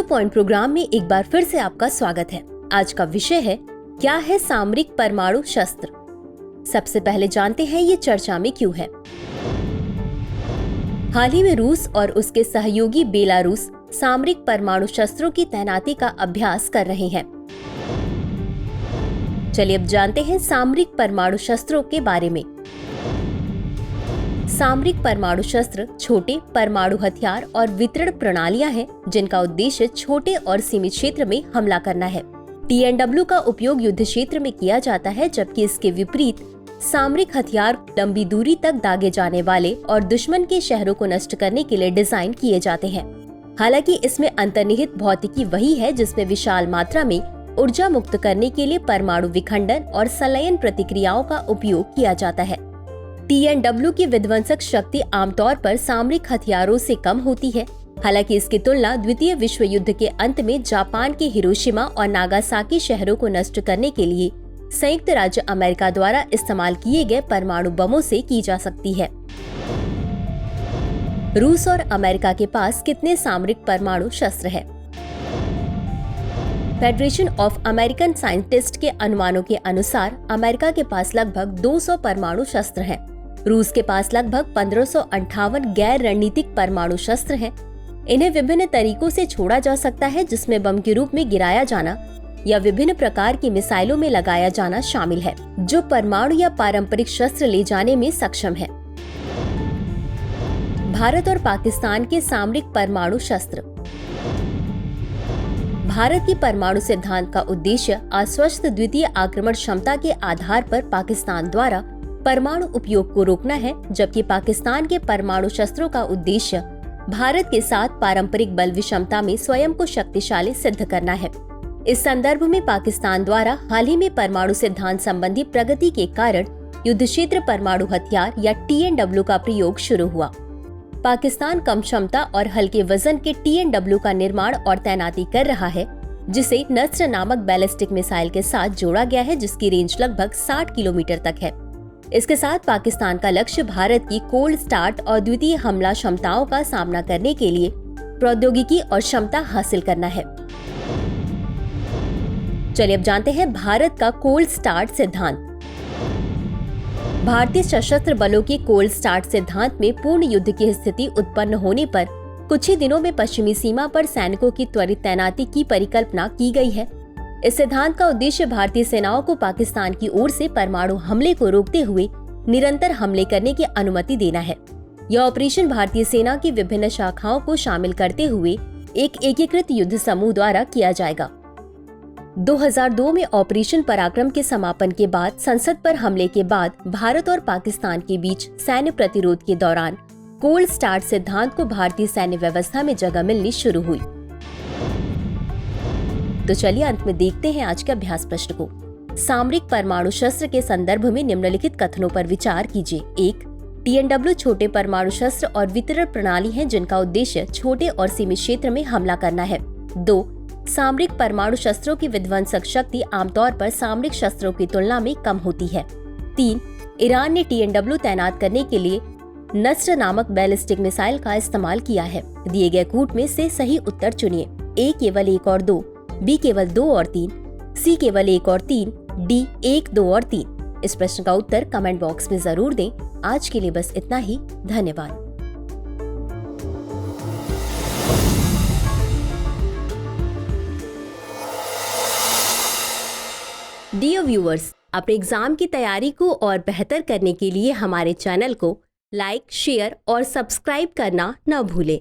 Point programme में एक बार फिर से आपका स्वागत है। आज का विषय है, क्या है सामरिक परमाणु शस्त्र। सबसे पहले जानते हैं ये चर्चा में क्यों है। हाल ही में रूस और उसके सहयोगी बेलारूस सामरिक परमाणु शस्त्रों की तैनाती का अभ्यास कर रहे हैं। चलिए अब जानते हैं सामरिक परमाणु शस्त्रों के बारे में। सामरिक परमाणु शस्त्र छोटे परमाणु हथियार और वितरण प्रणालियां हैं जिनका उद्देश्य छोटे और सीमित क्षेत्र में हमला करना है। TNW का उपयोग युद्ध क्षेत्र में किया जाता है, जबकि इसके विपरीत सामरिक हथियार लंबी दूरी तक दागे जाने वाले और दुश्मन के शहरों को नष्ट करने के लिए डिजाइन किए जाते हैं। हालांकि इसमें अंतर्निहित भौतिकी वही है जिसमें विशाल मात्रा में ऊर्जा मुक्त करने के लिए परमाणु विखंडन और संलयन प्रतिक्रियाओं का उपयोग किया जाता है। TNW की विध्वंसक शक्ति आमतौर पर सामरिक हथियारों से कम होती है। हालांकि इसकी तुलना द्वितीय विश्व युद्ध के अंत में जापान के हिरोशिमा और नागासाकी शहरों को नष्ट करने के लिए संयुक्त राज्य अमेरिका द्वारा इस्तेमाल किए गए परमाणु बमों से की जा सकती है। रूस और अमेरिका के पास कितने सामरिक परमाणु शस्त्र है? फेडरेशन ऑफ अमेरिकन साइंटिस्ट के अनुमानों के अनुसार अमेरिका के पास लगभग 200 परमाणु शस्त्र हैं। रूस के पास लगभग 1558 गैर रणनीतिक परमाणु शस्त्र हैं। इन्हें विभिन्न तरीकों से छोड़ा जा सकता है, जिसमें बम के रूप में गिराया जाना या विभिन्न प्रकार की मिसाइलों में लगाया जाना शामिल है, जो परमाणु या पारंपरिक शस्त्र ले जाने में सक्षम है। भारत और पाकिस्तान के सामरिक परमाणु शस्त्र। भारत की परमाणु सिद्धांत का उद्देश्य आश्वस्त द्वितीय आक्रमण क्षमता के आधार पर पाकिस्तान द्वारा परमाणु उपयोग को रोकना है, जबकि पाकिस्तान के परमाणु शस्त्रों का उद्देश्य भारत के साथ पारंपरिक बल विषमता में स्वयं को शक्तिशाली सिद्ध करना है। इस संदर्भ में पाकिस्तान द्वारा हाल ही में परमाणु सिद्धांत संबंधी प्रगति के कारण युद्ध क्षेत्र परमाणु हथियार या TNW का प्रयोग शुरू हुआ। पाकिस्तान कम क्षमता और हल्के वजन के TNW का निर्माण और तैनाती कर रहा है, जिसे नस्र नामक बैलिस्टिक मिसाइल के साथ जोड़ा गया है, जिसकी रेंज लगभग 60 किलोमीटर तक है। इसके साथ पाकिस्तान का लक्ष्य भारत की कोल्ड स्टार्ट और द्वितीय हमला क्षमताओं का सामना करने के लिए प्रौद्योगिकी और क्षमता हासिल करना है। चलिए अब जानते हैं भारत का कोल्ड स्टार्ट सिद्धांत। भारतीय सशस्त्र बलों के कोल्ड स्टार्ट सिद्धांत में पूर्ण युद्ध की स्थिति उत्पन्न होने पर कुछ ही दिनों में पश्चिमी सीमा पर सैनिकों की त्वरित तैनाती की परिकल्पना की गई है। इस सिद्धांत का उद्देश्य भारतीय सेनाओं को पाकिस्तान की ओर से परमाणु हमले को रोकते हुए निरंतर हमले करने की अनुमति देना है। यह ऑपरेशन भारतीय सेना की विभिन्न शाखाओं को शामिल करते हुए एक एकीकृत युद्ध समूह द्वारा किया जाएगा। 2002 में ऑपरेशन पराक्रम के समापन के बाद संसद पर हमले के बाद भारत और पाकिस्तान के बीच सैन्य प्रतिरोध के दौरान कोल्ड स्टार्ट सिद्धांत को भारतीय सैन्य व्यवस्था में जगह मिलनी शुरू हुई। तो चलिए अंत में देखते हैं आज के अभ्यास प्रश्न को। सामरिक परमाणु शस्त्र के संदर्भ में निम्नलिखित कथनों पर विचार कीजिए। 1. TNW छोटे परमाणु शस्त्र और वितरण प्रणाली है जिनका उद्देश्य छोटे और सीमित क्षेत्र में हमला करना है। 2. सामरिक परमाणु शस्त्रों की विध्वंसक शक्ति आमतौर पर सामरिक शस्त्रों की तुलना में कम होती है। 3. ईरान ने TNW तैनात करने के लिए नस्र नामक बैलिस्टिक मिसाइल का इस्तेमाल किया है। दिए गए कूट में से सही उत्तर चुनिए। A केवल 1 और 2, B केवल 2 और 3, C केवल 1 और 3, D 1, 2 और 3। इस प्रश्न का उत्तर कमेंट बॉक्स में जरूर दें। आज के लिए बस इतना ही। धन्यवाद। डियर व्यूअर्स, अपने एग्जाम की तैयारी को और बेहतर करने के लिए हमारे चैनल को लाइक, शेयर और सब्सक्राइब करना न भूलें।